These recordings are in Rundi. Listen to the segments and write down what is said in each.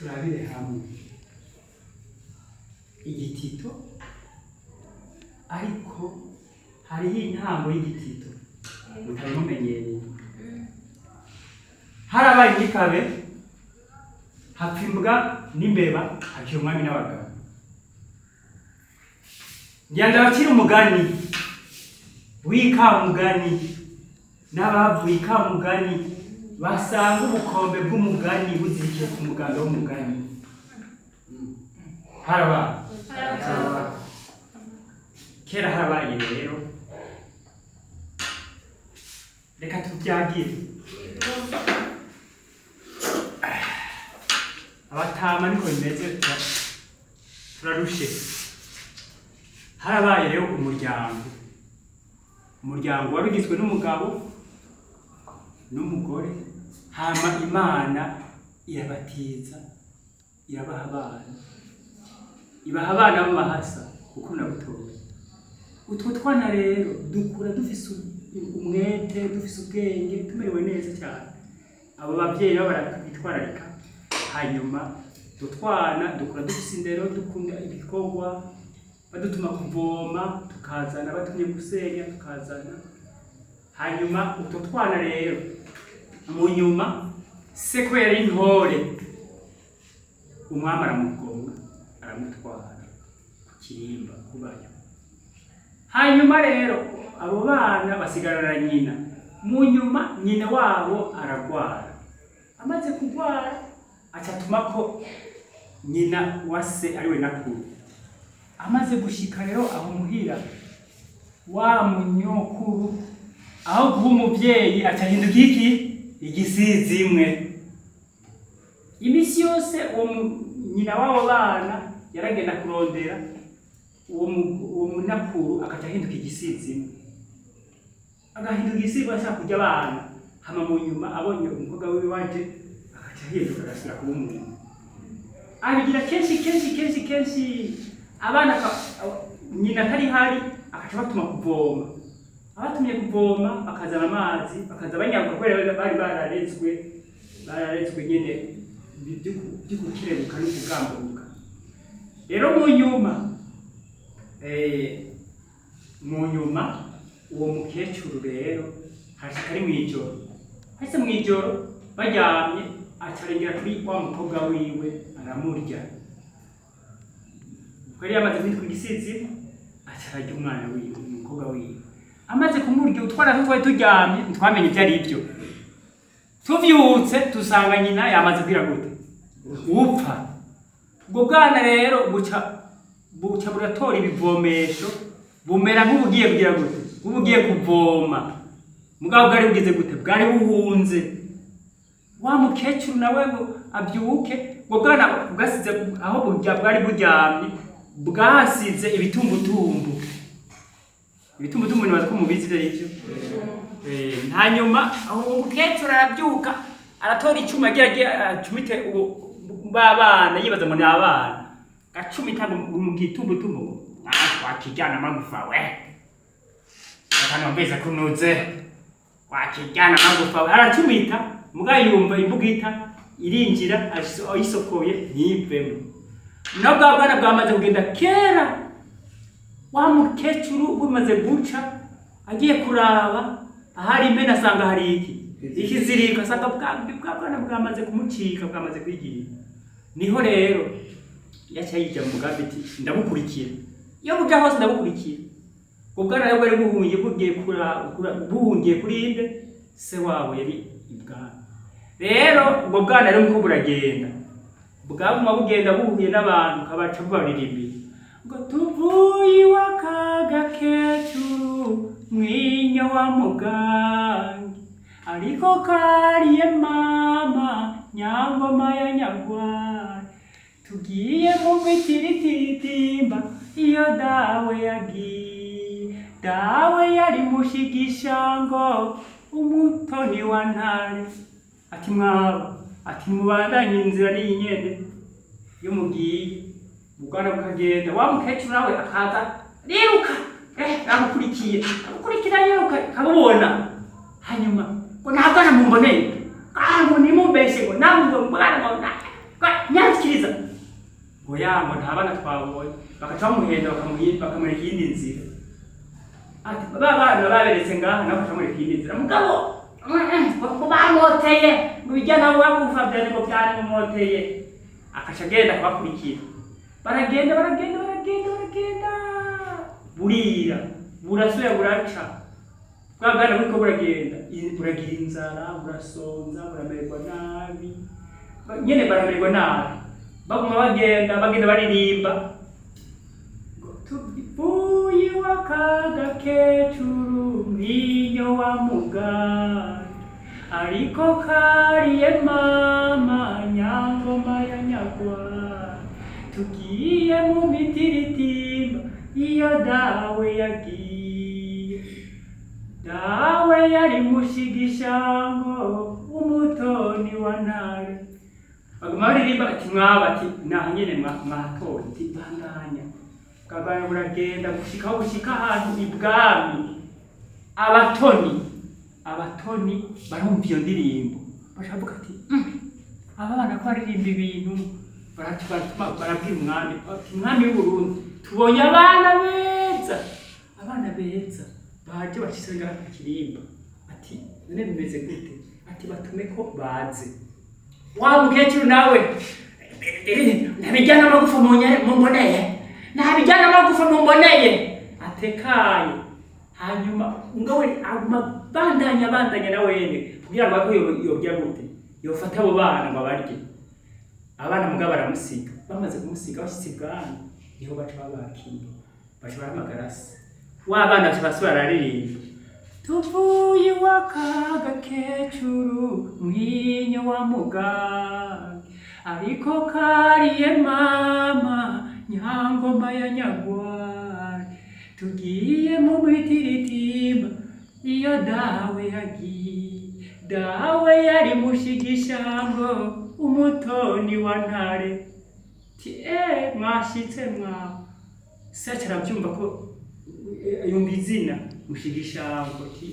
turabire hamwe igitito, ariko hariho intango y'igitito mutari mumenyereye. Harabaye igikabe, hapfa imbwa n'imbeba, hakira umwami n'abagabo. Ngira ndabacira umugani w'ikamugani n'abavuye ikamugani basanga ubukombe bw'umugani buzirikiye ku muganda w'umugani. Harabaye kera, harabaye rero, reka tubyagire. Abatama niko bimeze, turarushe. Harabaye rero umuryango wari ugizwe n'umugabo n'umugore, hama Imana irabatiza, irabaha abana, ibaha abana b'amahasa kuko nabutoye. Utwo twana rero dukura dufise umwete, dufise ubwenge, tumerewe neza cyane. Abo bavyeyi nabo baratwitwararika. Hanyuma dutwana dukura dufise indero, dukunda ibikorwa, badutuma kuvoma tukazana, batumye gusenya tukazana. Hanyuma utwo twana rero mu nyuma se ko yari intore, umwami aramugonga aramutwara ku kirimba kubayo. Hanyuma rero abo bana basigarana nyina. Mu nyuma nyina wabo aragwara, amaze kugwara acatuma ko nyina wase ariwe nakuru. Amaze gushika rero aho muhira, wa munyokuru aho kuba umuvyeyi acahinduka igisizi imwe. Imisi yose nyina wabo bana yaragenda kurondera uwo munakuru, akacahinduka igisizi imwe, agahinduka igisizi ashaka kurya abana. Hama mu nyuma abonye umukobwa wiwe waje, akacahinduka agasubira kuba umuntu. Abigira kenshi abana nyina atari hari, akaca batuma kuvoma. Abatumye kuvoma bakazana amazi, bakaza banyaruka kubera bari bararezwe nyene by'ukukirebuka no kugamburuka. Rero mu nyuma uwo mukecuru rero hashika ari mw'ijoro. Hahise mw'ijoro baryamye, acarengera kuri wa mukobwa wiwe aramurya. Kwari yamaze kwitwa igisizi, acararya umwana wiwe, umukobwa wiwe. Amaze kumurya, utwana twari turyamye ntitwamenye ibyo ari byo. Tuvyutse tusanga nyina yamaze kwira gute upfa. Ubwo bwana rero buca buratora ibivomesho, bumera nk'ubugiye kugira gute, ubugiye kuvoma. Mugabo bwari bugize gute, bwari buhunze. Wa mukecuru nawe ngo abyuke, ubwo bwana bwasize aho bwari buryamye, bwasize ibitumbutumbu. Ibitumbutumbu nibaza ko mubizi ivyo. Hanyuma aho umukecuru arabyuka, aratora icuma agira acumite babana, yibaza ngo ni abana. Gacumita mu gitumbutumbu, wakijyana amagufa we. Akana mbeza kunuze, wakijyana amagufa we. Aracumita, muga yumva imbugita irinjira, ayisokoye ntiyivemo. Nabwo abana bwamaze kugenda kera. Wa mukecuru bumaze guca, agiye kuraba ahari impene, asanga hari ikiziriko, asanga bwana bwamaze kumucika, bwamaze kwigira. Niho rero yaca yijya mu mugambi ati ndabukurikira. Iyo buja hose ndabukurikira. Ubwo bwana rero bwari buhungiye kuri inde, se wabo yari ibwami. Rero ubwo bwana rero nko buragenda, bwaguma bugenda buhuye n'abantu, kabaca bubaririmbiye ngo tuvuye iw'akaga kecuru mwinyo wa mugangi, ariko kariye mama nyangoma ya nyagwari. Tugiye mu mitiritimba iyo dawe yagiye, dawe yari mushigishango umutoni wa ntare. Ati mwaba, ati mubandanye inzira n'iyi nyene yo mugiye. Ubwana bukagenda, wa mukecuru nawe akaza riruka, amukurikira yiruka, kabubona. Hanyuma ngo ntabwo namumboneye, ngo nimumbeshe, ngo namwe ngo mwana ngo nyanzi bashikiriza ngo yango nta bana twabonye bakaca bamuhenda bakamureka iyindi nzira ati bana baberetse ngaha nabo baca mureka iyindi nzira mugabo ko bamoteye ngo bijyana wabufa byane ngo byane mumoteye akaca agenda kubakurikira baragenda burira burasuya buraca bwagana buriko buragenda buragira inzara burasonza buramererwa nabi nyene baramererwa nabi baguma bagenda baririmba tuvuye wakaga kecuru mwinyo wa mugari ariko kariye mama nyangoma ya nyagwa tugiye mu mitiritimba iyo dawe yagiye dawe yari mushigishango umutoni wa ntare baguma baririmba ati mwaba ati naha nyene mwatoye ati bandanya bwagana buragenda gushika ahantu ibwami abatoni barumva iyo ndirimbo bashavuga ati aba bana ko baririmba ibintu barabwira umwami ati umwami w'Uburundi tubonye abana beza baje bacisengera ku kirimba ati none bimeze gute ati batume ko baze wa mukecuru nawe nabijyana amagufa mumboneye atekaye hanyuma ngawe aguma bandanya na wene kugira ngo ako yobya gute yofata abo bana ngo barye abana mugabo baramusiga bamaze kumusiga bashitse bwana niho baca babakira baca baramagarasi wa bana basubira bararirimba tuvuye wakaga kecuru mwinyo wa mugari ariko kariye mama nyangoma ya nyagwari tugiye mu mitiritimba iyo dawe yagiye dawe yari mushigishango umutoni wa ntare ti mwashitse sacha arabyumva ko yumva izina mushigishango ti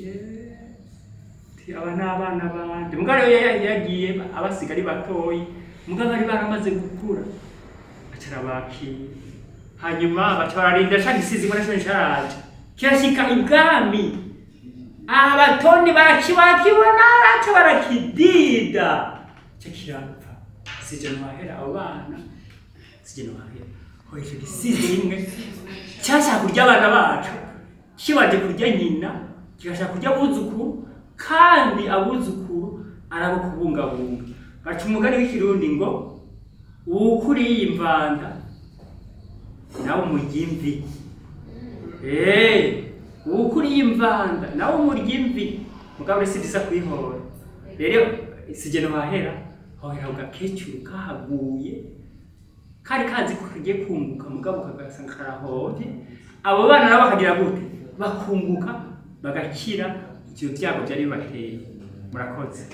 aba n'abana bandi mugabo yagiye abasiga ari batoyi mugabo bari baramaze gukura acarabakira hanyuma bacararinda cyangisizi muri cyo nshaje kirashika ibwami abatoni barakibona baca barakidida cyakirapfa sije nwahera abo bana sije nwahera hoye gisizi imwe cyashaka kurya abana bacu kibaje kurya nyina kigashaka kurya abuzukuru kandi abuzukuru arabo kubungabunga baca umugani w'ikirundi ngo ukuriye imvanda nawe umurya imvi ukuriye imvanda nawe umurya imvi mugabo resi bisa kwihora rero sije nwahera hohera ugakecuru kahaguye kari kazi ko kagiye kunguka mugabo kagasanga karahovye abo bana nabo bakagira gute bakunguka bagakira ivyo vyago byari bibateye murakoze